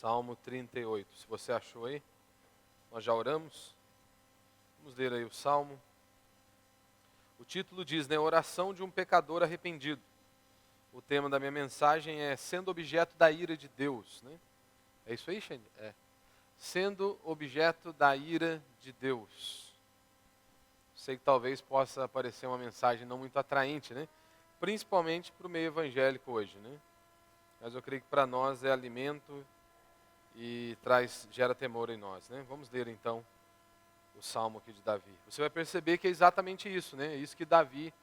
Salmo 38. Se você achou aí, nós já oramos. Vamos ler aí o Salmo. O título diz, né, oração de um pecador arrependido. O tema da minha mensagem é sendo objeto da ira de Deus, né? É isso aí, Xande? É. Sendo objeto da ira de Deus. Sei que talvez possa parecer uma mensagem não muito atraente, né? Principalmente para o meio evangélico hoje, né? Mas eu creio que para nós é alimento e gera temor em nós, né? Vamos ler então o Salmo aqui de Davi. Você vai perceber que é exatamente isso, né? É isso que Davi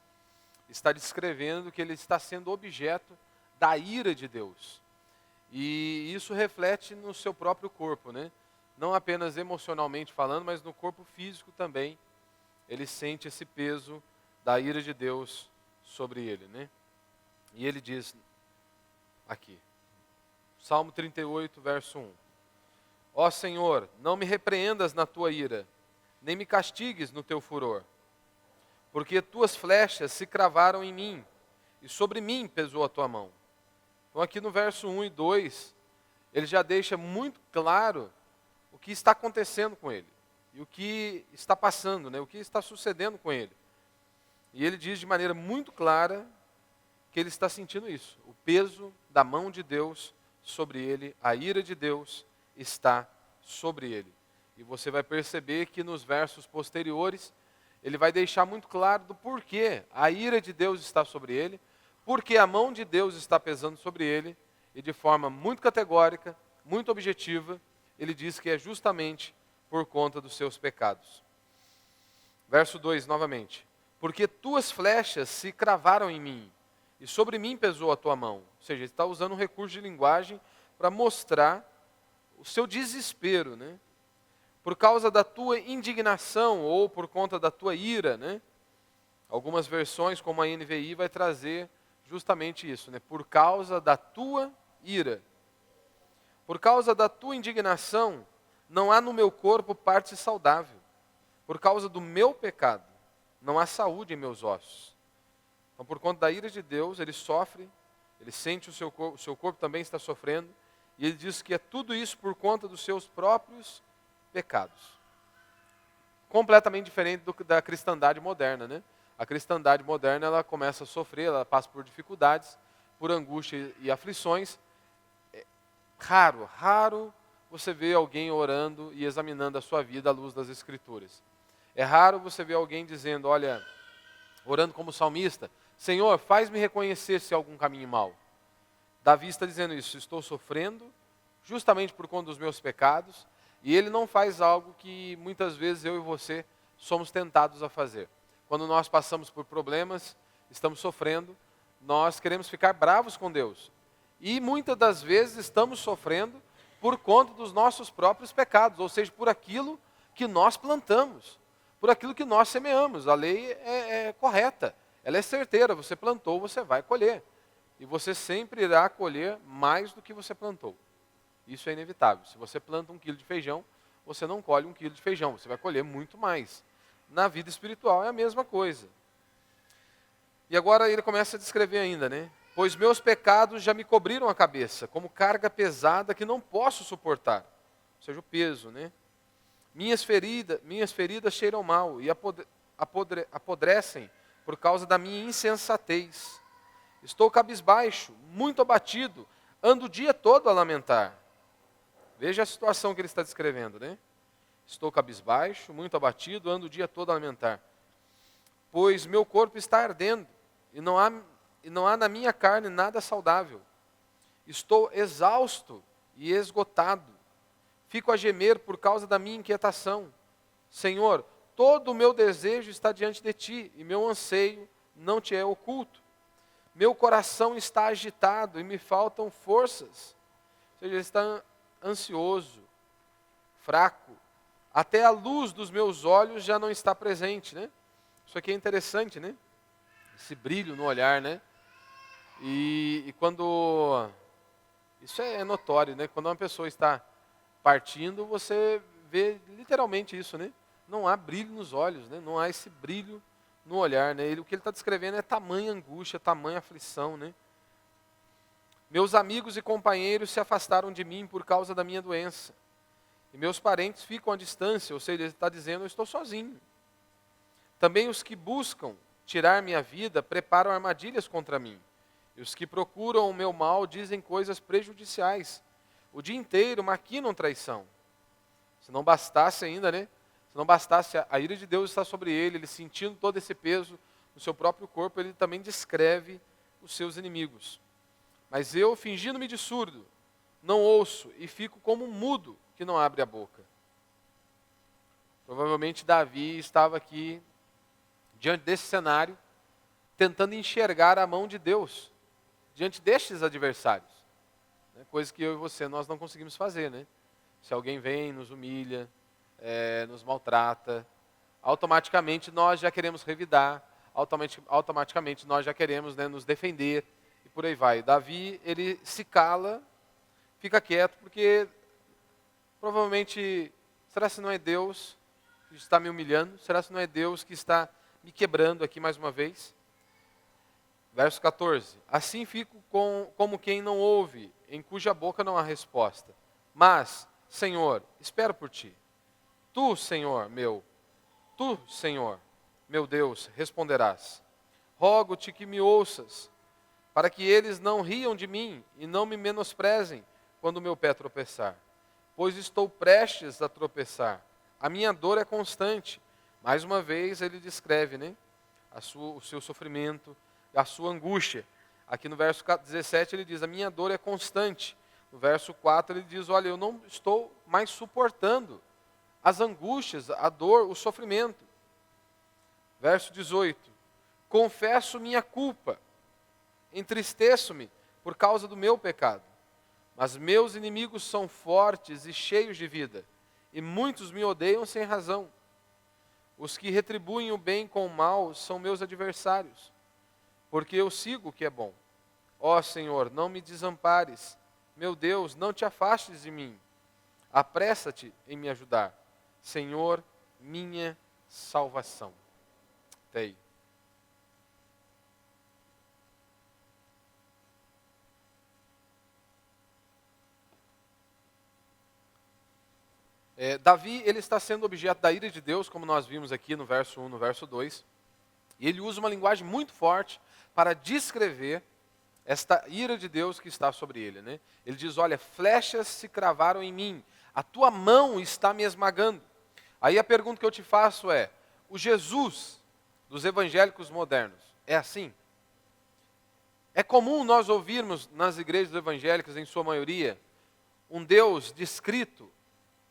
está descrevendo, que ele está sendo objeto da ira de Deus. E isso reflete no seu próprio corpo, né? Não apenas emocionalmente falando, mas no corpo físico também. Ele sente esse peso da ira de Deus sobre ele, né? E ele diz aqui, Salmo 38, verso 1. Ó Senhor, não me repreendas na tua ira, nem me castigues no teu furor, porque tuas flechas se cravaram em mim, e sobre mim pesou a tua mão. Então aqui no verso 1 e 2, ele já deixa muito claro o que está acontecendo com ele, e o que está passando, né? O que está sucedendo com ele. E ele diz de maneira muito clara que ele está sentindo isso, o peso da mão de Deus sobre ele, a ira de Deus está sobre ele. E você vai perceber que nos versos posteriores, ele vai deixar muito claro do porquê a ira de Deus está sobre ele, porque a mão de Deus está pesando sobre ele, e de forma muito categórica, muito objetiva, ele diz que é justamente por conta dos seus pecados. Verso 2 novamente. Porque tuas flechas se cravaram em mim, e sobre mim pesou a tua mão. Ou seja, ele está usando um recurso de linguagem para mostrar o seu desespero, né? Por causa da tua indignação ou por conta da tua ira, né? Algumas versões, como a NVI, vai trazer justamente isso, né? Por causa da tua ira. Por causa da tua indignação, não há no meu corpo parte saudável. Por causa do meu pecado, não há saúde em meus ossos. Então, por conta da ira de Deus, ele sofre, ele sente o seu corpo também está sofrendo, e ele diz que é tudo isso por conta dos seus próprios pecados. Completamente diferente da cristandade moderna, né? A cristandade moderna, ela começa a sofrer, ela passa por dificuldades, por angústia e aflições. É raro você ver alguém orando e examinando a sua vida à luz das Escrituras. É raro você ver alguém dizendo, olha, orando como salmista, Senhor, faz-me reconhecer se há algum caminho mau. Davi está dizendo isso, estou sofrendo justamente por conta dos meus pecados, e ele não faz algo que muitas vezes eu e você somos tentados a fazer. Quando nós passamos por problemas, estamos sofrendo, nós queremos ficar bravos com Deus. E muitas das vezes estamos sofrendo por conta dos nossos próprios pecados, ou seja, por aquilo que nós plantamos, por aquilo que nós semeamos. A lei é correta, ela é certeira, você plantou, você vai colher. E você sempre irá colher mais do que você plantou. Isso é inevitável. Se você planta 1 quilo de feijão, você não colhe 1 quilo de feijão, você vai colher muito mais. Na vida espiritual é a mesma coisa. E agora ele começa a descrever ainda, né? Pois meus pecados já me cobriram a cabeça, como carga pesada que não posso suportar. Ou seja, o peso, né? Minhas feridas cheiram mal e apodrecem por causa da minha insensatez. Estou cabisbaixo, muito abatido, ando o dia todo a lamentar. Veja a situação que ele está descrevendo, né? Estou cabisbaixo, muito abatido, ando o dia todo a lamentar. Pois meu corpo está ardendo, e não há na minha carne nada saudável. Estou exausto e esgotado. Fico a gemer por causa da minha inquietação. Senhor, todo o meu desejo está diante de ti, e meu anseio não te é oculto. Meu coração está agitado e me faltam forças. Ou seja, ele está ansioso, fraco. Até a luz dos meus olhos já não está presente, né? Isso aqui é interessante, né? Esse brilho no olhar, né? E quando... Isso é notório, né? Quando uma pessoa está partindo, você vê literalmente isso, né? Não há brilho nos olhos, né? Não há esse brilho no olhar, né? O que ele está descrevendo é tamanha angústia, tamanha aflição, né? Meus amigos e companheiros se afastaram de mim por causa da minha doença. E meus parentes ficam à distância, ou seja, ele está dizendo, eu estou sozinho. Também os que buscam tirar minha vida preparam armadilhas contra mim. E os que procuram o meu mal dizem coisas prejudiciais. O dia inteiro maquinam traição. Se não bastasse ainda, né? Se não bastasse a ira de Deus estar sobre ele, ele sentindo todo esse peso no seu próprio corpo, ele também descreve os seus inimigos. Mas eu, fingindo-me de surdo, não ouço e fico como um mudo que não abre a boca. Provavelmente Davi estava aqui, diante desse cenário, tentando enxergar a mão de Deus, diante destes adversários. Coisa que eu e você, nós não conseguimos fazer, né? Se alguém vem, nos humilha, nos maltrata, automaticamente nós já queremos revidar, automaticamente nós já queremos, né, nos defender, e por aí vai. Davi, ele se cala, fica quieto, porque provavelmente, será que não é Deus que está me humilhando? Será que não é Deus que está me quebrando aqui mais uma vez? Verso 14. Assim fico como quem não ouve, em cuja boca não há resposta. Mas, Senhor, espero por ti. Tu, Senhor meu Deus, responderás. Rogo-te que me ouças, para que eles não riam de mim e não me menosprezem quando o meu pé tropeçar. Pois estou prestes a tropeçar. A minha dor é constante. Mais uma vez ele descreve, né, o seu sofrimento, a sua angústia. Aqui no verso 17 ele diz, a minha dor é constante. No verso 4 ele diz, olha, eu não estou mais suportando as angústias, a dor, o sofrimento. Verso 18, confesso minha culpa, entristeço-me por causa do meu pecado. Mas meus inimigos são fortes e cheios de vida, e muitos me odeiam sem razão. Os que retribuem o bem com o mal são meus adversários, porque eu sigo o que é bom. Ó Senhor, não me desampares. Meu Deus, não te afastes de mim. Apressa-te em me ajudar. Senhor, minha salvação. Até aí. Davi, ele está sendo objeto da ira de Deus, como nós vimos aqui no verso 1, no verso 2. E ele usa uma linguagem muito forte para descrever esta ira de Deus que está sobre ele, né? Ele diz, olha, flechas se cravaram em mim, a tua mão está me esmagando. Aí a pergunta que eu te faço é, o Jesus dos evangélicos modernos é assim? É comum nós ouvirmos nas igrejas evangélicas, em sua maioria, um Deus descrito,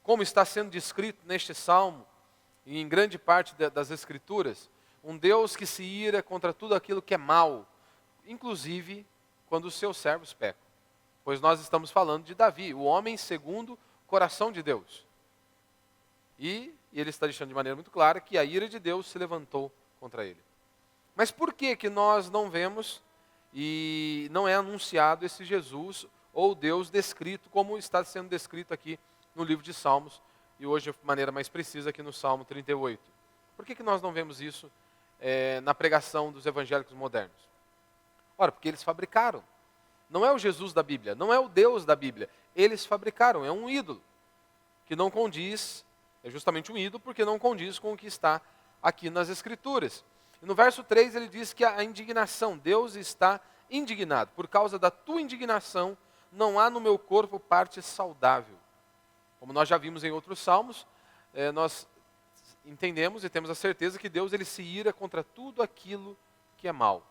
como está sendo descrito neste salmo, e em grande parte das escrituras, um Deus que se ira contra tudo aquilo que é mal, inclusive quando os seus servos pecam. Pois nós estamos falando de Davi, o homem segundo o coração de Deus. E ele está deixando de maneira muito clara que a ira de Deus se levantou contra ele. Mas por que nós não vemos e não é anunciado esse Jesus ou Deus descrito como está sendo descrito aqui no livro de Salmos, e hoje de maneira mais precisa aqui no Salmo 38? Por que nós não vemos isso na pregação dos evangélicos modernos? Ora, porque eles fabricaram. Não é o Jesus da Bíblia, não é o Deus da Bíblia. Eles fabricaram, é um ídolo, que não condiz, é justamente um ídolo porque não condiz com o que está aqui nas Escrituras. E no verso 3 ele diz que a indignação, Deus está indignado. Por causa da tua indignação, não há no meu corpo parte saudável. Como nós já vimos em outros salmos, nós entendemos e temos a certeza que Deus ele se ira contra tudo aquilo que é mal.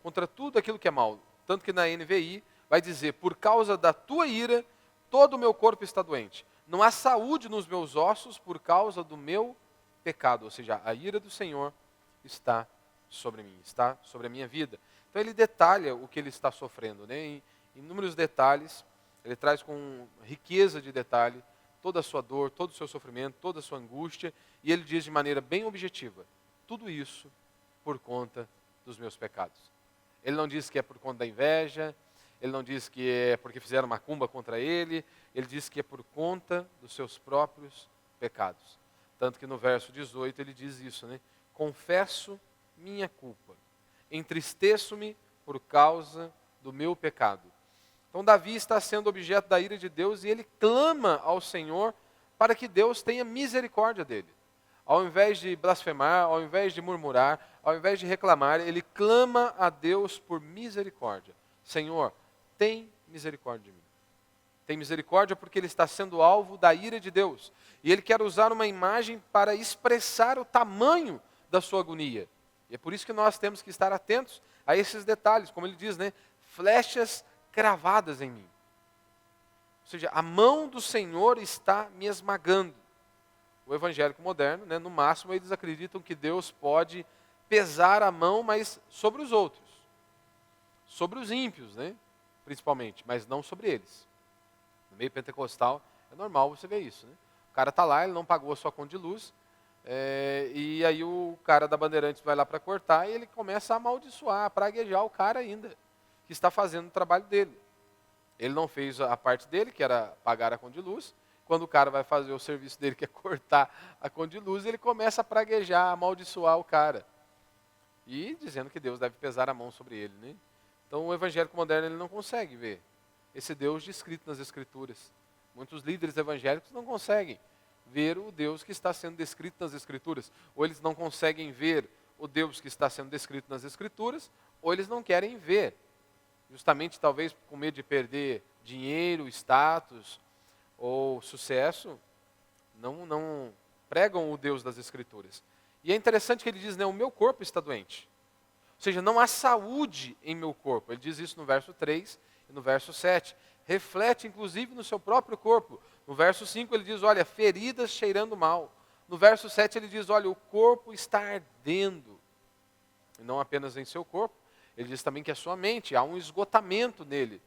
Contra tudo aquilo que é mal. Tanto que na NVI vai dizer, por causa da tua ira, todo o meu corpo está doente. Não há saúde nos meus ossos por causa do meu pecado. Ou seja, a ira do Senhor está sobre mim, está sobre a minha vida. Então ele detalha o que ele está sofrendo, né? Em inúmeros detalhes, ele traz com riqueza de detalhe toda a sua dor, todo o seu sofrimento, toda a sua angústia, e ele diz de maneira bem objetiva, tudo isso por conta dos meus pecados. Ele não diz que é por conta da inveja, ele não diz que é porque fizeram macumba contra ele diz que é por conta dos seus próprios pecados. Tanto que no verso 18 ele diz isso, né? Confesso minha culpa, entristeço-me por causa do meu pecado. Então Davi está sendo objeto da ira de Deus e ele clama ao Senhor para que Deus tenha misericórdia dele. Ao invés de blasfemar, ao invés de murmurar, ao invés de reclamar, ele clama a Deus por misericórdia. Senhor, tem misericórdia de mim. Tem misericórdia porque ele está sendo alvo da ira de Deus. E ele quer usar uma imagem para expressar o tamanho da sua agonia. E é por isso que nós temos que estar atentos a esses detalhes. Como ele diz, né? Flechas cravadas em mim. Ou seja, a mão do Senhor está me esmagando. O evangélico moderno, né, no máximo, eles acreditam que Deus pode pesar a mão, mas sobre os outros. Sobre os ímpios, né, principalmente, mas não sobre eles. No meio pentecostal, é normal você ver isso. Né? O cara está lá, ele não pagou a sua conta de luz, e aí o cara da Bandeirantes vai lá para cortar e ele começa a amaldiçoar, a praguejar o cara ainda, que está fazendo o trabalho dele. Ele não fez a parte dele, que era pagar a conta de luz. Quando o cara vai fazer o serviço dele, que é cortar a conta de luz, ele começa a praguejar, a amaldiçoar o cara. E dizendo que Deus deve pesar a mão sobre ele. Né? Então o evangélico moderno ele não consegue ver esse Deus descrito nas Escrituras. Muitos líderes evangélicos não conseguem ver o Deus que está sendo descrito nas Escrituras. Ou eles não conseguem ver o Deus que está sendo descrito nas Escrituras, ou eles não querem ver. Justamente talvez com medo de perder dinheiro, status ou sucesso, não pregam o Deus das Escrituras. E é interessante que ele diz, né, o meu corpo está doente. Ou seja, não há saúde em meu corpo. Ele diz isso no verso 3 e no verso 7. Reflete, inclusive, no seu próprio corpo. No verso 5 ele diz, olha, feridas cheirando mal. No verso 7 ele diz, olha, o corpo está ardendo. E não apenas em seu corpo, ele diz também que a sua mente, há um esgotamento nele.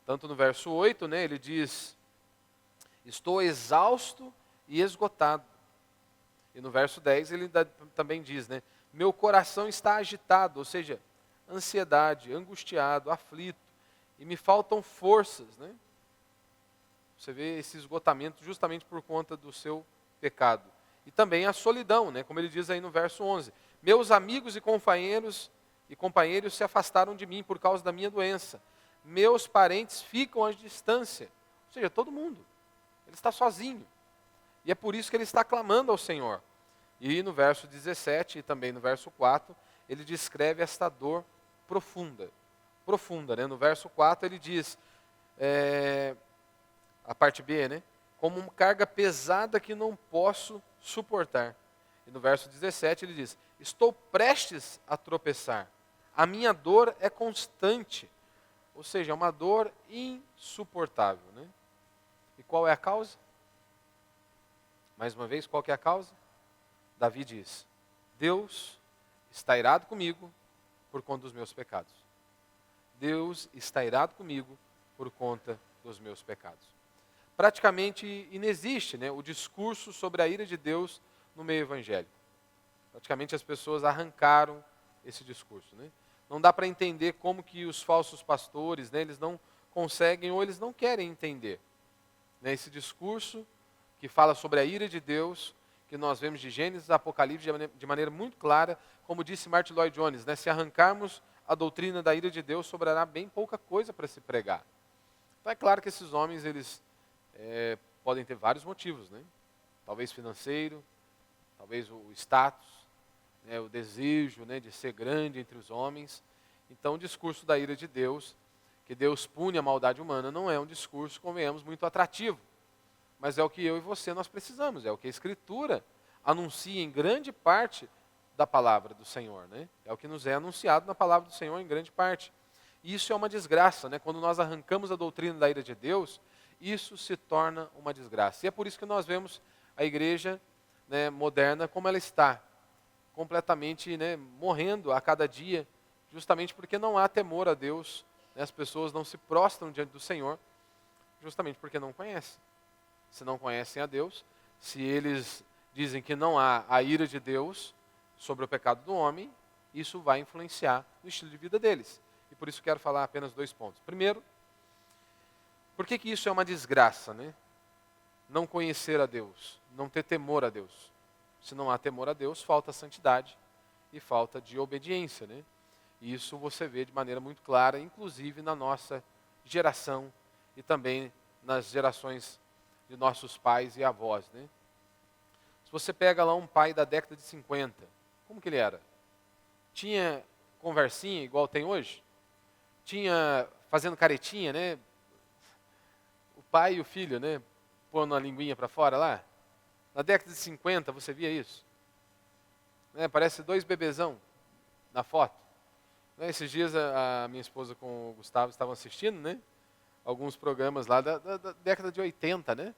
Tanto no verso 8, né, ele diz, estou exausto e esgotado. E no verso 10 ele também diz, né, meu coração está agitado, ou seja, ansiedade, angustiado, aflito, e me faltam forças. Né? Você vê esse esgotamento justamente por conta do seu pecado. E também a solidão, né, como ele diz aí no verso 11. Meus amigos e companheiros se afastaram de mim por causa da minha doença. Meus parentes ficam à distância. Ou seja, todo mundo. Ele está sozinho. E é por isso que ele está clamando ao Senhor. E no verso 17 e também no verso 4, ele descreve esta dor profunda. Profunda, né? No verso 4 ele diz, a parte B, né? Como uma carga pesada que não posso suportar. E no verso 17 ele diz, estou prestes a tropeçar. A minha dor é constante. Ou seja, é uma dor insuportável. Né? E qual é a causa? Mais uma vez, qual que é a causa? Davi diz, Deus está irado comigo por conta dos meus pecados. Deus está irado comigo por conta dos meus pecados. Praticamente inexiste, né, o discurso sobre a ira de Deus no meio evangélico. Praticamente as pessoas arrancaram esse discurso. Né? Não dá para entender como que os falsos pastores, né, eles não conseguem ou eles não querem entender. Né, esse discurso que fala sobre a ira de Deus, que nós vemos de Gênesis a Apocalipse de maneira muito clara, como disse Martin Lloyd Jones, né, se arrancarmos a doutrina da ira de Deus, sobrará bem pouca coisa para se pregar. Então é claro que esses homens, eles podem ter vários motivos, né? Talvez financeiro, talvez o status, né, o desejo, né, de ser grande entre os homens. Então o discurso da ira de Deus, que Deus pune a maldade humana, não é um discurso, convenhamos, muito atrativo. Mas é o que eu e você nós precisamos, é o que a Escritura anuncia em grande parte da palavra do Senhor. Né? É o que nos é anunciado na palavra do Senhor em grande parte. E isso é uma desgraça, né? Quando nós arrancamos a doutrina da ira de Deus, isso se torna uma desgraça. E é por isso que nós vemos a igreja, né, moderna como ela está, completamente, né, morrendo a cada dia, justamente porque não há temor a Deus, né? As pessoas não se prostram diante do Senhor, justamente porque não conhecem. Se não conhecem a Deus, se eles dizem que não há a ira de Deus sobre o pecado do homem, isso vai influenciar no estilo de vida deles. E por isso quero falar apenas 2 pontos. Primeiro, por que isso é uma desgraça, né? Não conhecer a Deus, não ter temor a Deus. Se não há temor a Deus, falta santidade e falta de obediência, né? E isso você vê de maneira muito clara, inclusive na nossa geração e também nas gerações de nossos pais e avós, né? Se você pega lá um pai da década de 50, como que ele era? Tinha conversinha igual tem hoje? Tinha fazendo caretinha, né? O pai e o filho, né? Pondo a linguinha para fora lá. Na década de 50 você via isso? Né? Parece dois bebezão na foto. Né? Esses dias a minha esposa com o Gustavo estavam assistindo, né? Alguns programas lá da década de 80, né?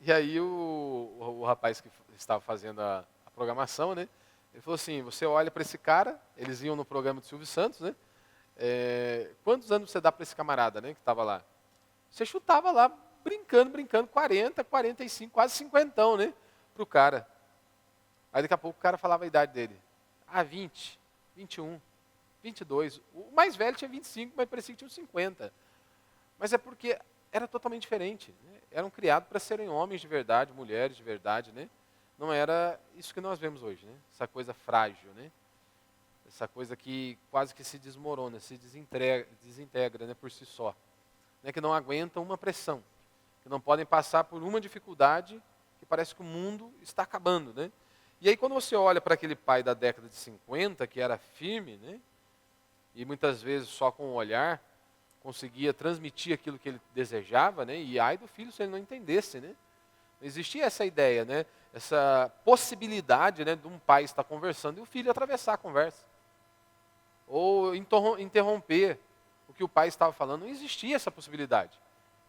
E aí o rapaz que estava fazendo a programação, né? Ele falou assim, você olha para esse cara, eles iam no programa do Silvio Santos, né? Quantos anos você dá para esse camarada, né? Que estava lá? Você chutava lá, brincando, 40, 45, quase 50, né? Pro cara. Aí daqui a pouco o cara falava a idade dele. 20, 21, 22. O mais velho tinha 25, mas parecia que tinha uns 50. Mas é porque era totalmente diferente. Né? Eram criados para serem homens de verdade, mulheres de verdade, né? Não era isso que nós vemos hoje, né? Essa coisa frágil, né? Essa coisa que quase que se desmorona, se desintegra, né, por si só. Né? Que não aguentam uma pressão, que não podem passar por uma dificuldade que parece que o mundo está acabando, né? E aí quando você olha para aquele pai da década de 50, que era firme, né? E muitas vezes só com o olhar conseguia transmitir aquilo que ele desejava, né? E ai do filho se ele não entendesse, né? Não existia essa ideia, né? Essa possibilidade, né, de um pai estar conversando e o filho atravessar a conversa. Ou interromper o que o pai estava falando. Não existia essa possibilidade.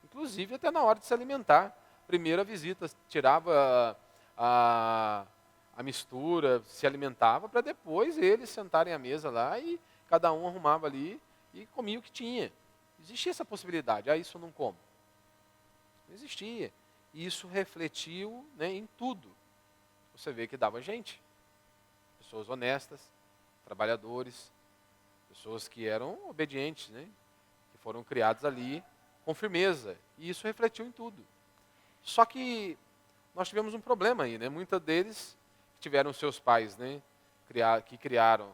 Inclusive até na hora de se alimentar. Primeira visita, tirava a mistura, se alimentava, para depois eles sentarem à mesa lá e cada um arrumava ali e comia o que tinha. Existia essa possibilidade. Isso eu não como. Não existia. E isso refletiu, né, em tudo. Você vê que dava gente. Pessoas honestas, trabalhadores, pessoas que eram obedientes, né, que foram criados ali com firmeza. E isso refletiu em tudo. Só que nós tivemos um problema aí, né? Muitos deles tiveram seus pais, né,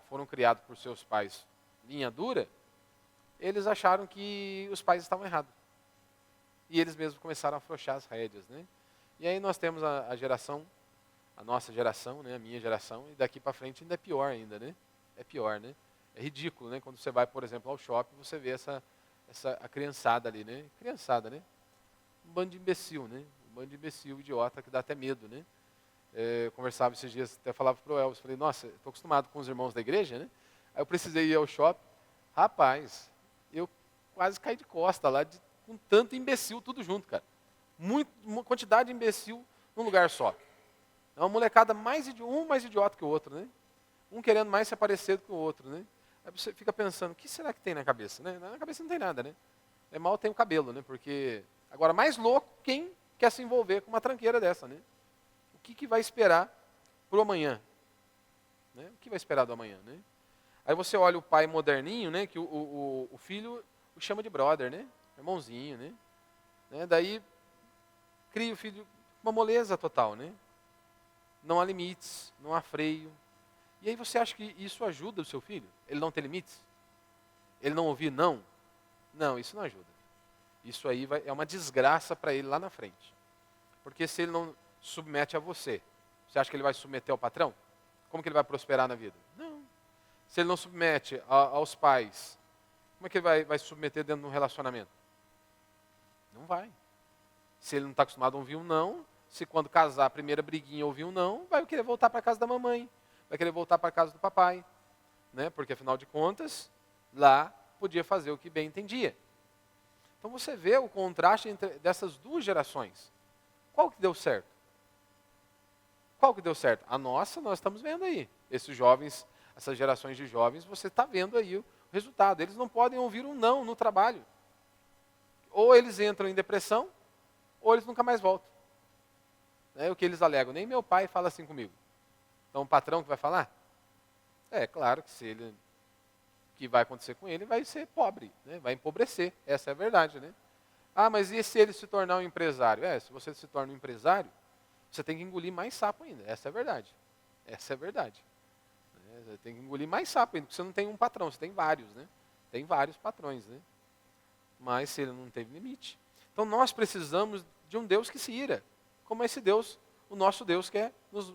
foram criados por seus pais linha dura, eles acharam que os pais estavam errados. E eles mesmos começaram a afrouxar as rédeas, né? E aí nós temos a geração, a nossa geração, né, a minha geração, e daqui para frente ainda é pior ainda, né? É pior, né? É ridículo, né? Quando você vai, por exemplo, ao shopping, você vê a criançada ali, né? Criançada, né? Um bando de imbecil, né? Um bando de imbecil, idiota, que dá até medo, né? Eu conversava esses dias, até falava pro Elvis, falei, nossa, estou acostumado com os irmãos da igreja, né? Aí eu precisei ir ao shopping. Rapaz, eu quase caí de costa lá, com tanto imbecil tudo junto, cara. Uma quantidade de imbecil num lugar só. É uma molecada um mais idiota que o outro, né? Um querendo mais se aparecer do que o outro, né? Aí você fica pensando, o que será que tem na cabeça, né? Na cabeça não tem nada, né? Mal tem o cabelo, né? Porque, agora, mais louco, quem quer se envolver com uma tranqueira dessa, né? O que vai esperar para o amanhã? Né? O que vai esperar do amanhã, né? Aí você olha o pai moderninho, né? Que o filho o chama de brother, né? Irmãozinho, né? Daí cria o filho uma moleza total, né? Não há limites, não há freio. E aí você acha que isso ajuda o seu filho? Ele não ter limites? Ele não ouvir não? Não, isso não ajuda. Isso aí é uma desgraça para ele lá na frente. Porque se ele não submete a você acha que ele vai submeter ao patrão? Como que ele vai prosperar na vida? Não. Se ele não submete aos pais, como é que ele vai se submeter dentro de um relacionamento? Não vai. Se ele não está acostumado a ouvir um não, se quando casar a primeira briguinha ouvir um não, vai querer voltar para a casa da mamãe, vai querer voltar para a casa do papai, né? Porque afinal de contas, lá podia fazer o que bem entendia. Então você vê o contraste entre dessas duas gerações. Qual que deu certo? Qual que deu certo? A nossa, nós estamos vendo aí. Esses jovens, essas gerações de jovens, você está vendo aí o resultado. Eles não podem ouvir um não no trabalho. Ou eles entram em depressão, ou eles nunca mais voltam. É o que eles alegam. Nem meu pai fala assim comigo. Então o patrão que vai falar? É claro que se ele, o que vai acontecer com ele vai ser pobre, né? Vai empobrecer. Essa é a verdade, né? Ah, mas e se ele se tornar um empresário? Se você se torna um empresário, você tem que engolir mais sapo ainda. Essa é a verdade. Essa é a verdade. Você tem que engolir mais sapo ainda, porque você não tem um patrão, você tem vários, né? Tem vários patrões, né? mas se ele não teve limite. Então nós precisamos de um Deus que se ira, como esse Deus, o nosso Deus que é nos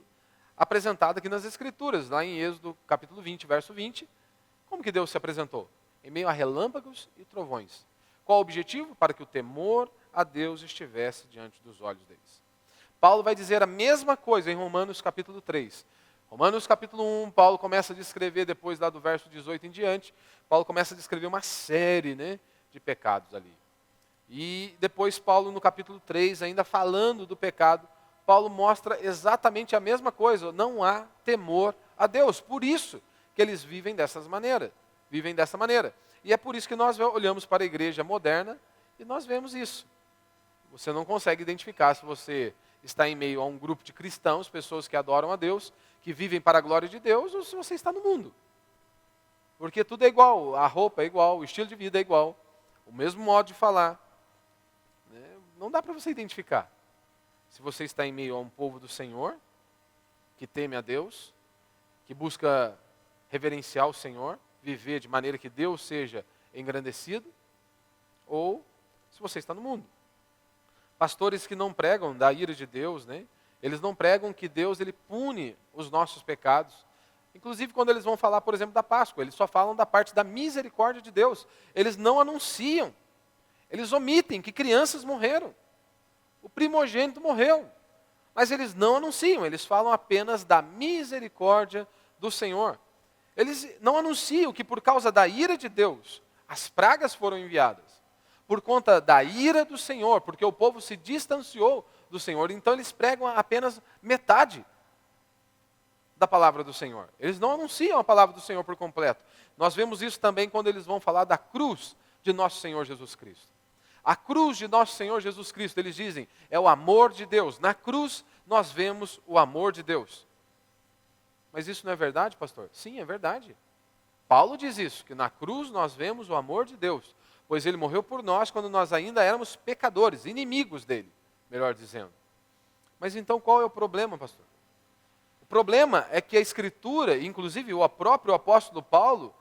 apresentado aqui nas Escrituras, lá em Êxodo capítulo 20, verso 20. Como que Deus se apresentou? Em meio a relâmpagos e trovões. Qual o objetivo? Para que o temor a Deus estivesse diante dos olhos deles. Paulo vai dizer a mesma coisa em Romanos capítulo 3. Romanos capítulo 1, Paulo começa a descrever, depois lá do verso 18 em diante, Paulo começa a descrever uma série, de pecados ali. E depois Paulo no capítulo 3, ainda falando do pecado, Paulo mostra exatamente a mesma coisa, não há temor a Deus. Por isso que eles vivem dessa maneira. E é por isso que nós olhamos para a igreja moderna e nós vemos isso. Você não consegue identificar se você está em meio a um grupo de cristãos, pessoas que adoram a Deus, que vivem para a glória de Deus, ou se você está no mundo. Porque tudo é igual, a roupa é igual, o estilo de vida é igual, o mesmo modo de falar. Não dá para você identificar. Se você está em meio a um povo do Senhor, que teme a Deus, que busca reverenciar o Senhor, viver de maneira que Deus seja engrandecido, ou se você está no mundo. Pastores que não pregam da ira de Deus, eles não pregam que Deus ele pune os nossos pecados. Inclusive quando eles vão falar, por exemplo, da Páscoa, eles só falam da parte da misericórdia de Deus. Eles não anunciam, eles omitem que crianças morreram. O primogênito morreu, mas eles não anunciam, eles falam apenas da misericórdia do Senhor. Eles não anunciam que por causa da ira de Deus, as pragas foram enviadas. Por conta da ira do Senhor, porque o povo se distanciou do Senhor, então eles pregam apenas metade da palavra do Senhor. Eles não anunciam a palavra do Senhor por completo. Nós vemos isso também quando eles vão falar da cruz de nosso Senhor Jesus Cristo. A cruz de nosso Senhor Jesus Cristo, eles dizem, é o amor de Deus. Na cruz nós vemos o amor de Deus. Mas isso não é verdade, pastor? Sim, é verdade. Paulo diz isso, que na cruz nós vemos o amor de Deus, pois ele morreu por nós quando nós ainda éramos pecadores, inimigos dele, melhor dizendo. Mas então qual é o problema, pastor? O problema é que a Escritura, inclusive o próprio apóstolo Paulo,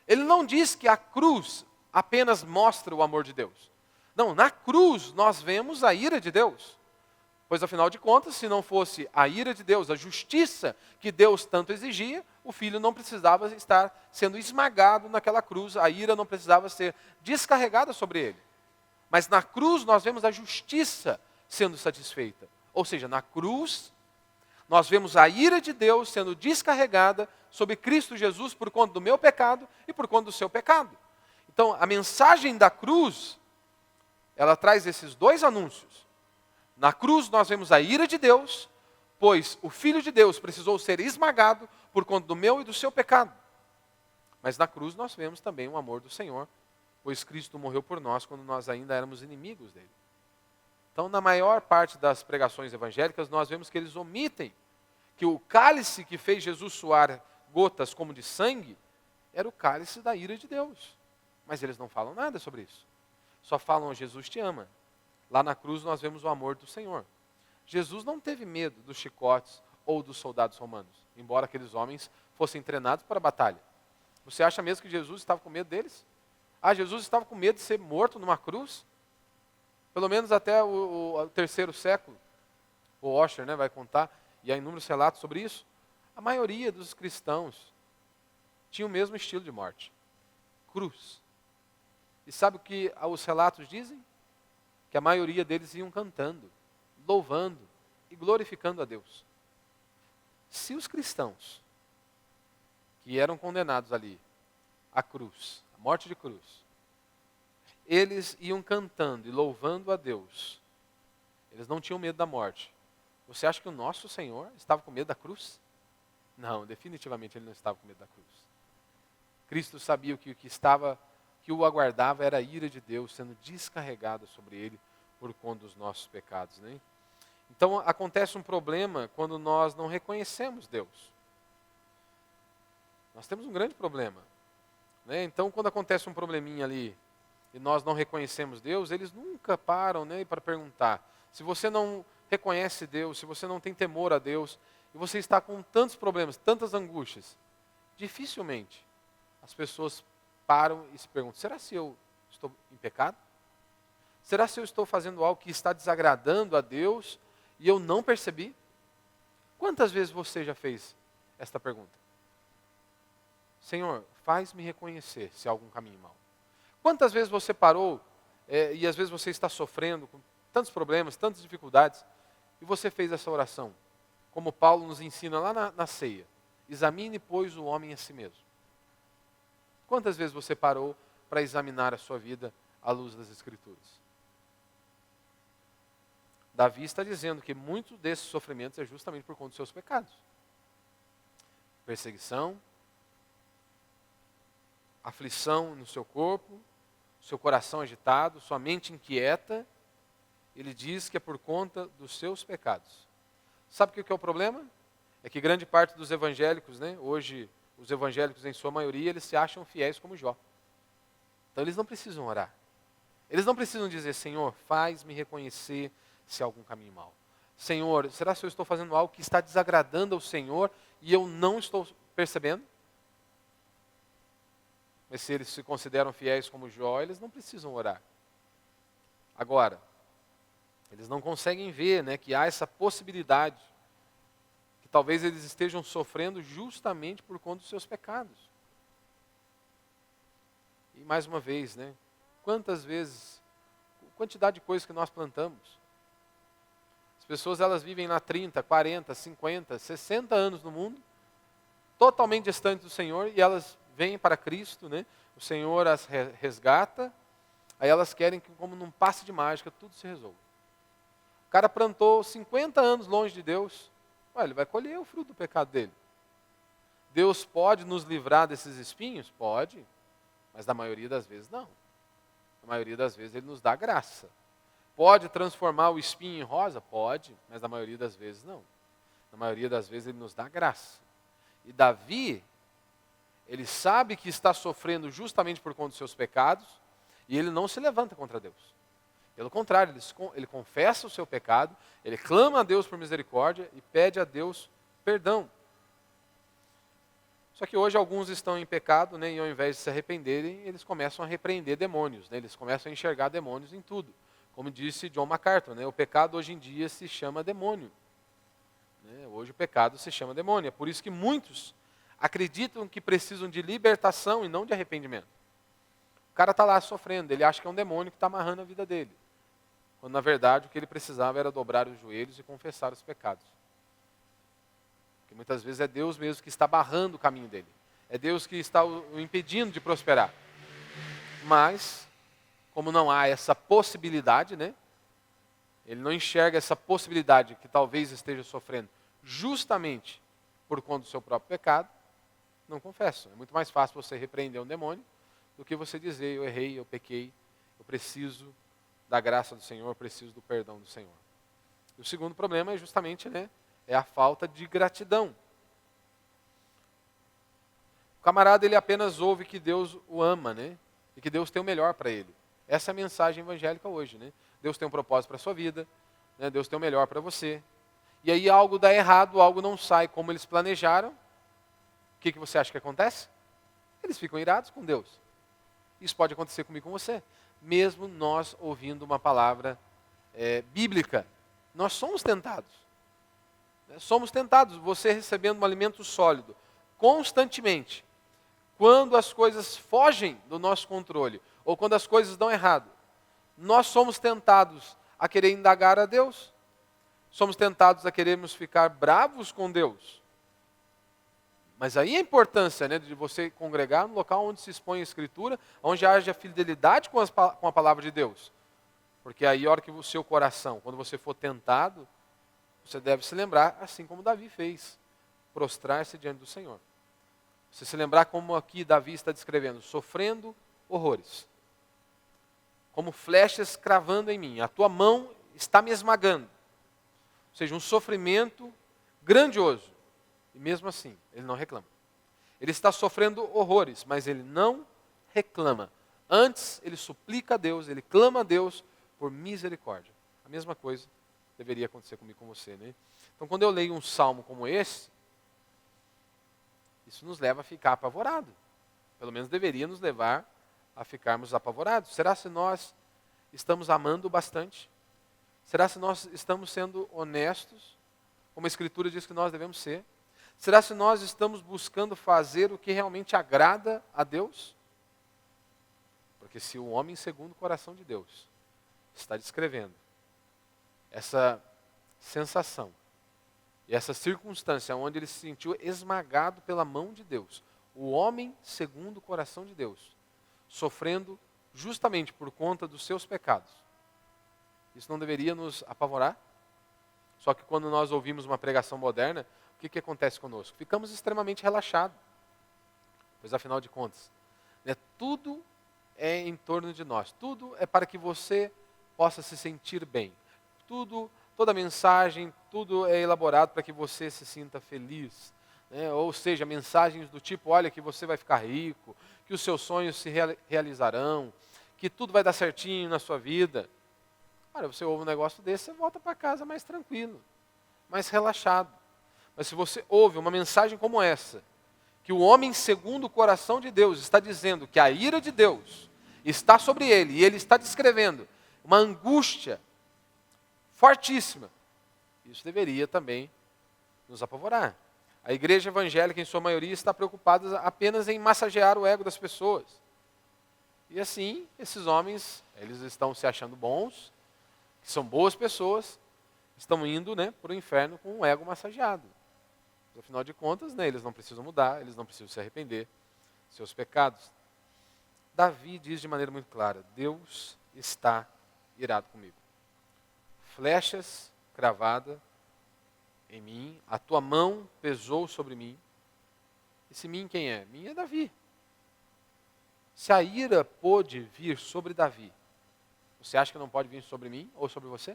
ele não diz que a cruz apenas mostra o amor de Deus. Não, na cruz nós vemos a ira de Deus. Pois afinal de contas, se não fosse a ira de Deus, a justiça que Deus tanto exigia, o filho não precisava estar sendo esmagado naquela cruz, a ira não precisava ser descarregada sobre ele. Mas na cruz nós vemos a justiça sendo satisfeita. Ou seja, na cruz nós vemos a ira de Deus sendo descarregada sobre Cristo Jesus por conta do meu pecado e por conta do seu pecado. Então a mensagem da cruz, ela traz esses dois anúncios. Na cruz nós vemos a ira de Deus, pois o Filho de Deus precisou ser esmagado por conta do meu e do seu pecado. Mas na cruz nós vemos também o amor do Senhor, pois Cristo morreu por nós quando nós ainda éramos inimigos dele. Então, na maior parte das pregações evangélicas, nós vemos que eles omitem que o cálice que fez Jesus suar gotas como de sangue era o cálice da ira de Deus. Mas eles não falam nada sobre isso. Só falam, Jesus te ama. Lá na cruz nós vemos o amor do Senhor. Jesus não teve medo dos chicotes ou dos soldados romanos, embora aqueles homens fossem treinados para a batalha. Você acha mesmo que Jesus estava com medo deles? Jesus estava com medo de ser morto numa cruz? Pelo menos até o terceiro século. O Osher vai contar, e há inúmeros relatos sobre isso. A maioria dos cristãos tinha o mesmo estilo de morte. Cruz. E sabe o que os relatos dizem? Que a maioria deles iam cantando, louvando e glorificando a Deus. Se os cristãos que eram condenados ali à cruz, à morte de cruz, eles iam cantando e louvando a Deus, eles não tinham medo da morte. Você acha que o nosso Senhor estava com medo da cruz? Não, definitivamente ele não estava com medo da cruz. Cristo sabia que que o aguardava era a ira de Deus sendo descarregada sobre ele por conta dos nossos pecados. Então acontece um problema quando nós não reconhecemos Deus. Nós temos um grande problema. Então quando acontece um probleminha ali e nós não reconhecemos Deus, eles nunca param para perguntar. Se você não reconhece Deus, se você não tem temor a Deus, e você está com tantos problemas, tantas angústias, dificilmente as pessoas param e se perguntam, será que eu estou em pecado? Será se eu estou fazendo algo que está desagradando a Deus e eu não percebi? Quantas vezes você já fez esta pergunta? Senhor, faz-me reconhecer se há algum caminho mau. Quantas vezes você parou e às vezes você está sofrendo com tantos problemas, tantas dificuldades, e você fez essa oração, como Paulo nos ensina lá na ceia. Examine, pois, o homem a si mesmo. Quantas vezes você parou para examinar a sua vida à luz das Escrituras? Davi está dizendo que muitos desses sofrimentos é justamente por conta dos seus pecados. Perseguição, aflição no seu corpo, seu coração agitado, sua mente inquieta. Ele diz que é por conta dos seus pecados. Sabe o que é o problema? É que grande parte dos evangélicos, hoje os evangélicos em sua maioria, eles se acham fiéis como Jó. Então eles não precisam orar. Eles não precisam dizer, Senhor, faz-me reconhecer se há algum caminho mau. Senhor, será que eu estou fazendo algo que está desagradando ao Senhor e eu não estou percebendo? Mas se eles se consideram fiéis como Jó, eles não precisam orar. Agora, eles não conseguem ver que há essa possibilidade, que talvez eles estejam sofrendo justamente por conta dos seus pecados. E mais uma vez, quantas vezes, quantidade de coisas que nós plantamos. As pessoas elas vivem lá 30, 40, 50, 60 anos no mundo, totalmente distantes do Senhor, e elas vêm para Cristo, o Senhor as resgata, aí elas querem que, como num passe de mágica, tudo se resolva. O cara plantou 50 anos longe de Deus, ele vai colher o fruto do pecado dele. Deus pode nos livrar desses espinhos? Pode, mas na maioria das vezes não. Na maioria das vezes Ele nos dá graça. Pode transformar o espinho em rosa? Pode, mas na maioria das vezes não. Na maioria das vezes Ele nos dá graça. E Davi, ele sabe que está sofrendo justamente por conta dos seus pecados, e ele não se levanta contra Deus. Pelo contrário, ele confessa o seu pecado, ele clama a Deus por misericórdia e pede a Deus perdão. Só que hoje alguns estão em pecado, e ao invés de se arrependerem, eles começam a repreender demônios, eles começam a enxergar demônios em tudo. Como disse John MacArthur, o pecado hoje em dia se chama demônio. Hoje o pecado se chama demônio. É por isso que muitos acreditam que precisam de libertação e não de arrependimento. O cara está lá sofrendo, ele acha que é um demônio que está amarrando a vida dele. Quando na verdade o que ele precisava era dobrar os joelhos e confessar os pecados. Porque muitas vezes é Deus mesmo que está barrando o caminho dele. É Deus que está o impedindo de prosperar. Mas, como não há essa possibilidade, ele não enxerga essa possibilidade que talvez esteja sofrendo justamente por conta do seu próprio pecado, não confessa. É muito mais fácil você repreender um demônio do que você dizer, eu errei, eu pequei, eu preciso da graça do Senhor, eu preciso do perdão do Senhor. E o segundo problema é justamente, é a falta de gratidão. O camarada, ele apenas ouve que Deus o ama, e que Deus tem o melhor para ele. Essa é a mensagem evangélica hoje, Deus tem um propósito para a sua vida, Deus tem o melhor para você. E aí algo dá errado, algo não sai como eles planejaram. O que você acha que acontece? Eles ficam irados com Deus. Isso pode acontecer comigo e com você. Mesmo nós ouvindo uma palavra bíblica, nós somos tentados. Somos tentados, você recebendo um alimento sólido, constantemente. Quando as coisas fogem do nosso controle, ou quando as coisas dão errado, nós somos tentados a querer indagar a Deus. Somos tentados a querermos ficar bravos com Deus. Mas aí a importância de você congregar no local onde se expõe a Escritura, onde haja fidelidade com a palavra de Deus. Porque aí a hora que o seu coração, quando você for tentado, você deve se lembrar, assim como Davi fez, prostrar-se diante do Senhor. Você se lembrar como aqui Davi está descrevendo, sofrendo horrores. Como flechas cravando em mim, a tua mão está me esmagando. Ou seja, um sofrimento grandioso. E mesmo assim, ele não reclama. Ele está sofrendo horrores, mas ele não reclama. Antes, ele suplica a Deus, ele clama a Deus por misericórdia. A mesma coisa deveria acontecer comigo e com você, Então, quando eu leio um salmo como esse, isso nos leva a ficar apavorado. Pelo menos deveria nos levar a ficarmos apavorados. Será se nós estamos amando bastante? Será se nós estamos sendo honestos, como a Escritura diz que nós devemos ser? Será se nós estamos buscando fazer o que realmente agrada a Deus? Porque se o homem segundo o coração de Deus está descrevendo essa sensação e essa circunstância onde ele se sentiu esmagado pela mão de Deus, o homem segundo o coração de Deus, sofrendo justamente por conta dos seus pecados, isso não deveria nos apavorar? Só que quando nós ouvimos uma pregação moderna, o que acontece conosco? Ficamos extremamente relaxados. Pois afinal de contas, tudo é em torno de nós. Tudo é para que você possa se sentir bem. Toda mensagem, tudo é elaborado para que você se sinta feliz. Ou seja, mensagens do tipo, olha que você vai ficar rico, que os seus sonhos se realizarão, que tudo vai dar certinho na sua vida. Olha, você ouve um negócio desse, você volta para casa mais tranquilo, mais relaxado. Mas se você ouve uma mensagem como essa, que o homem segundo o coração de Deus está dizendo que a ira de Deus está sobre ele, e ele está descrevendo uma angústia fortíssima, isso deveria também nos apavorar. A igreja evangélica, em sua maioria, está preocupada apenas em massagear o ego das pessoas. E assim, esses homens, eles estão se achando bons, que são boas pessoas, estão indo para o inferno com o ego massageado. Afinal de contas, eles não precisam mudar, eles não precisam se arrepender dos seus pecados. Davi diz de maneira muito clara, Deus está irado comigo. Flechas cravadas em mim, a tua mão pesou sobre mim. Esse mim quem é? Mim é Davi. Se a ira pôde vir sobre Davi, você acha que não pode vir sobre mim ou sobre você?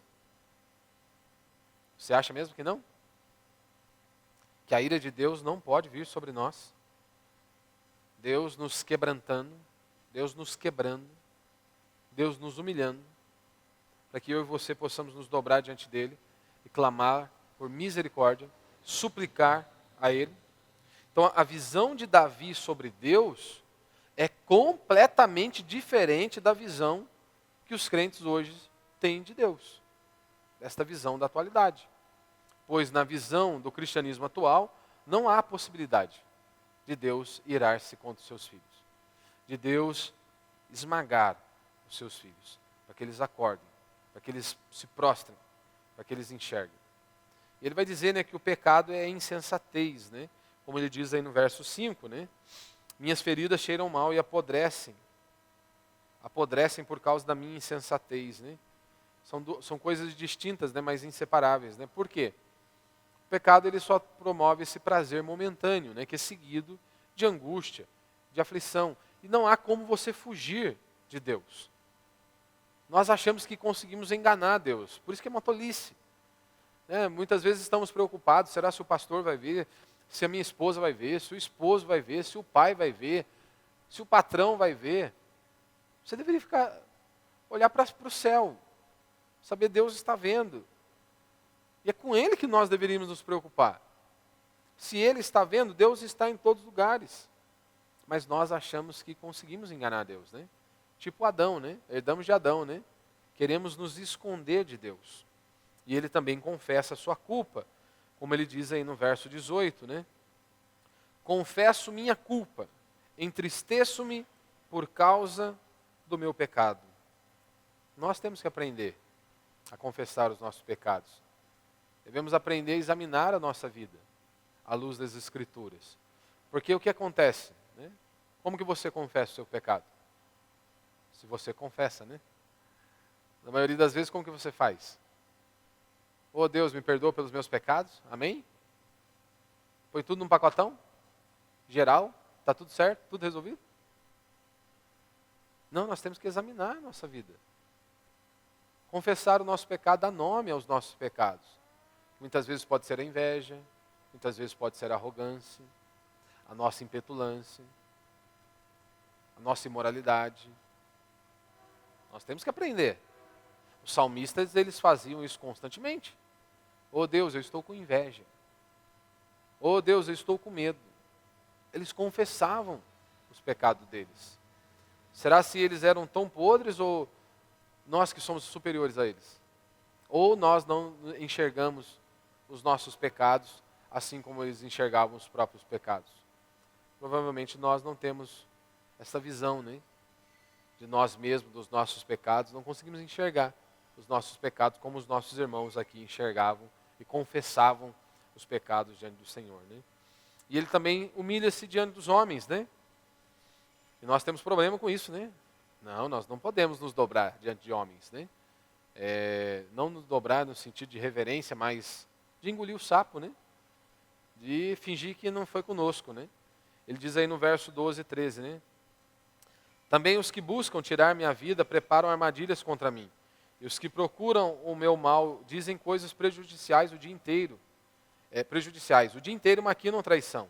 Você acha mesmo que não? Que a ira de Deus não pode vir sobre nós? Deus nos quebrantando, Deus nos quebrando, Deus nos humilhando, para que eu e você possamos nos dobrar diante dEle e clamar por misericórdia, suplicar a Ele. Então a visão de Davi sobre Deus é completamente diferente da visão que os crentes hoje têm de Deus, desta visão da atualidade. Pois na visão do cristianismo atual, não há possibilidade de Deus irar-se contra os seus filhos, de Deus esmagar os seus filhos, para que eles acordem, para que eles se prostrem, para que eles enxerguem. E ele vai dizer que o pecado é insensatez, como ele diz aí no verso 5, minhas feridas cheiram mal e apodrecem por causa da minha insensatez. São coisas distintas, mas inseparáveis. Por quê? O pecado ele só promove esse prazer momentâneo, que é seguido de angústia, de aflição. E não há como você fugir de Deus. Nós achamos que conseguimos enganar Deus, por isso que é uma tolice. Muitas vezes estamos preocupados, será se o pastor vai ver, se a minha esposa vai ver, se o esposo vai ver, se o pai vai ver, se o patrão vai ver. Você deveria olhar para o céu, saber Deus está vendo. E é com Ele que nós deveríamos nos preocupar. Se Ele está vendo, Deus está em todos os lugares. Mas nós achamos que conseguimos enganar Deus, Tipo Adão, Herdamos de Adão, Queremos nos esconder de Deus. E Ele também confessa a sua culpa, como Ele diz aí no verso 18, Confesso minha culpa, entristeço-me por causa do meu pecado. Nós temos que aprender a confessar os nossos pecados. Devemos aprender a examinar a nossa vida à luz das Escrituras. Porque o que acontece? Como que você confessa o seu pecado? Se você confessa, Na maioria das vezes, como que você faz? Oh Deus, me perdoa pelos meus pecados, amém? Põe tudo num pacotão? Geral? Está tudo certo? Tudo resolvido? Não, nós temos que examinar a nossa vida. Confessar o nosso pecado, dar nome aos nossos pecados. Muitas vezes pode ser a inveja, muitas vezes pode ser a arrogância, a nossa impetulância, a nossa imoralidade. Nós temos que aprender. Os salmistas, eles faziam isso constantemente. Oh Deus, eu estou com inveja. Oh Deus, eu estou com medo. Eles confessavam os pecados deles. Será se eles eram tão podres ou Nós que somos superiores a eles. Ou nós não enxergamos os nossos pecados assim como eles enxergavam os próprios pecados. Provavelmente nós não temos essa visão, né, de nós mesmos, dos nossos pecados, não conseguimos enxergar os nossos pecados como os nossos irmãos aqui enxergavam e confessavam os pecados diante do Senhor, né? E ele também humilha-se diante dos homens, né? E nós temos problema com isso, né? Não, nós não podemos nos dobrar diante de homens, né? Não nos dobrar no sentido de reverência, mas de engolir o sapo, né? De fingir que não foi conosco, né? Ele diz aí no verso 12 e 13, né? Também os que buscam tirar minha vida preparam armadilhas contra mim. E os que procuram o meu mal dizem coisas prejudiciais o dia inteiro. O dia inteiro maquinam traição.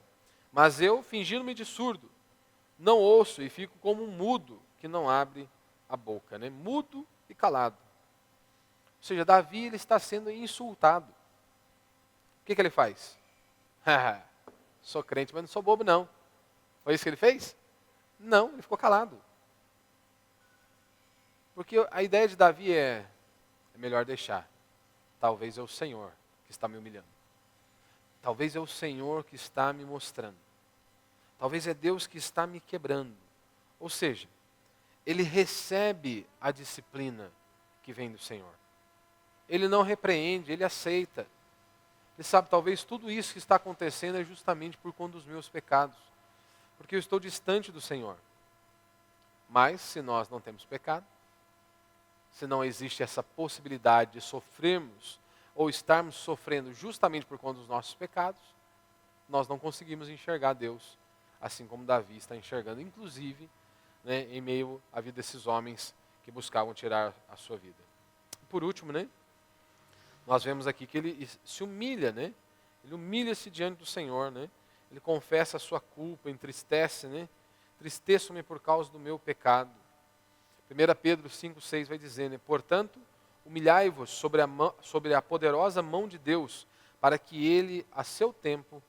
Mas eu, fingindo-me de surdo, não ouço e fico como um mudo que não abre a boca, né? Mudo e calado. Ou seja, Davi ele está sendo insultado. O que ele faz? Sou crente, mas não sou bobo não. Foi isso que ele fez? Não, ele ficou calado. Porque a ideia de Davi é melhor deixar. Talvez é o Senhor que está me humilhando. Talvez é o Senhor que está me mostrando. Talvez é Deus que está me quebrando. Ou seja, ele recebe a disciplina que vem do Senhor. Ele não repreende, ele aceita. Ele sabe, talvez tudo isso que está acontecendo é justamente por conta dos meus pecados. Porque eu estou distante do Senhor. Mas, se nós não temos pecado, se não existe essa possibilidade de sofrermos ou estarmos sofrendo justamente por conta dos nossos pecados, nós não conseguimos enxergar Deus assim como Davi está enxergando, inclusive, né, em meio à vida desses homens que buscavam tirar a sua vida. Por último, né, nós vemos aqui que ele se humilha, né? Ele humilha-se diante do Senhor, né? Ele confessa a sua culpa, entristece, né? Tristeço-me por causa do meu pecado. 1 Pedro 5,6 vai dizer, né? Portanto, humilhai-vos sobre a poderosa mão de Deus, para que Ele, a seu tempo,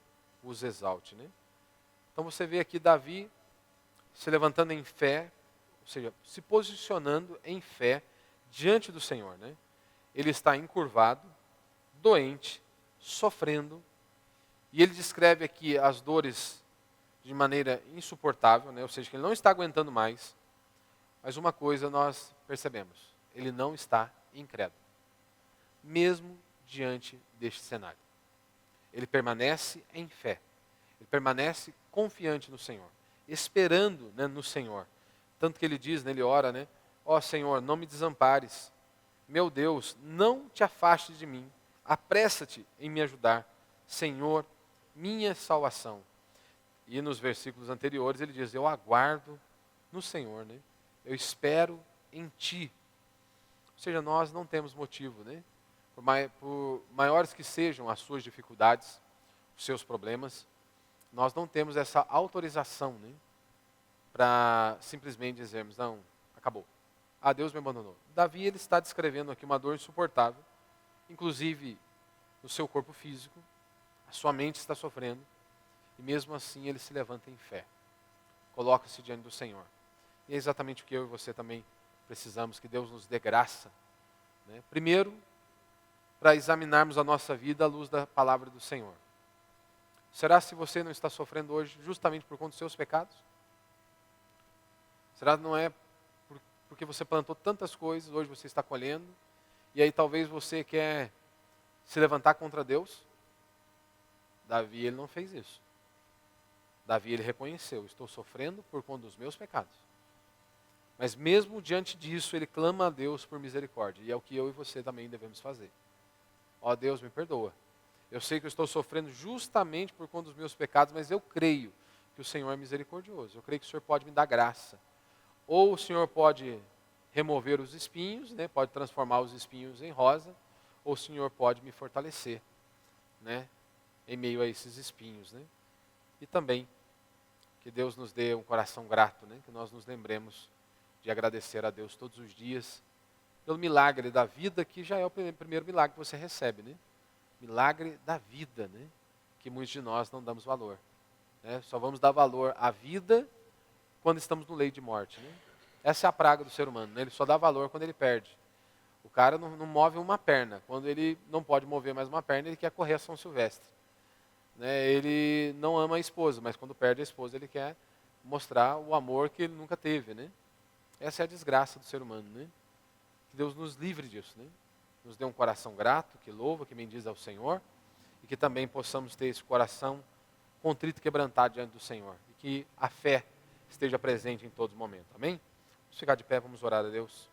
os exalte, né? Então você vê aqui Davi se levantando em fé, ou seja, se posicionando em fé diante do Senhor, né? Ele está encurvado, doente, sofrendo, e ele descreve aqui as dores de maneira insuportável, né? Ou seja, que ele não está aguentando mais. Mas uma coisa nós percebemos, ele não está incrédulo, mesmo diante deste cenário. Ele permanece em fé, ele permanece confiante no Senhor, esperando, né, no Senhor. Tanto que ele diz, né, ele ora, né? Ó Senhor, não me desampares. Meu Deus, não te afastes de mim. Apressa-te em me ajudar. Senhor, minha salvação. E nos versículos anteriores ele diz, eu aguardo no Senhor, né? Eu espero em Ti. Ou seja, nós não temos motivo, né? Por maiores que sejam as suas dificuldades, os seus problemas, nós não temos essa autorização, né, para simplesmente dizermos, não, acabou. Ah, Deus me abandonou. Davi ele está descrevendo aqui uma dor insuportável, inclusive no seu corpo físico, a sua mente está sofrendo, e mesmo assim ele se levanta em fé, coloca-se diante do Senhor. E é exatamente o que eu e você também precisamos, que Deus nos dê graça, né? Primeiro, para examinarmos a nossa vida à luz da palavra do Senhor. Será se você não está sofrendo hoje justamente por conta dos seus pecados? Será que não é porque você plantou tantas coisas, hoje você está colhendo, e aí talvez você quer se levantar contra Deus? Davi ele não fez isso. Davi ele reconheceu, estou sofrendo por conta dos meus pecados. Mas mesmo diante disso, ele clama a Deus por misericórdia, e é o que eu e você também devemos fazer. Ó Deus, me perdoa. Eu sei que eu estou sofrendo justamente por conta dos meus pecados, mas eu creio que o Senhor é misericordioso. Eu creio que o Senhor pode me dar graça. Ou o Senhor pode remover os espinhos, né? Pode transformar os espinhos em rosa, ou o Senhor pode me fortalecer, né, em meio a esses espinhos, né? E também que Deus nos dê um coração grato, né? Que nós nos lembremos de agradecer a Deus todos os dias pelo milagre da vida, que já é o primeiro milagre que você recebe, né? Milagre da vida, né? Que muitos de nós não damos valor, né? Só vamos dar valor à vida quando estamos no leito de morte, né? Essa é a praga do ser humano, né? Ele só dá valor quando ele perde. O cara não move uma perna. Quando ele não pode mover mais uma perna, ele quer correr a São Silvestre. Né? Ele não ama a esposa, mas quando perde a esposa, ele quer mostrar o amor que ele nunca teve. Né? Essa é a desgraça do ser humano. Né? Que Deus nos livre disso. Né? Nos dê um coração grato, que louva, que bendiz ao Senhor, e que também possamos ter esse coração contrito e quebrantado diante do Senhor. E que a fé esteja presente em todos os momentos. Amém? Vamos ficar de pé, vamos orar a Deus.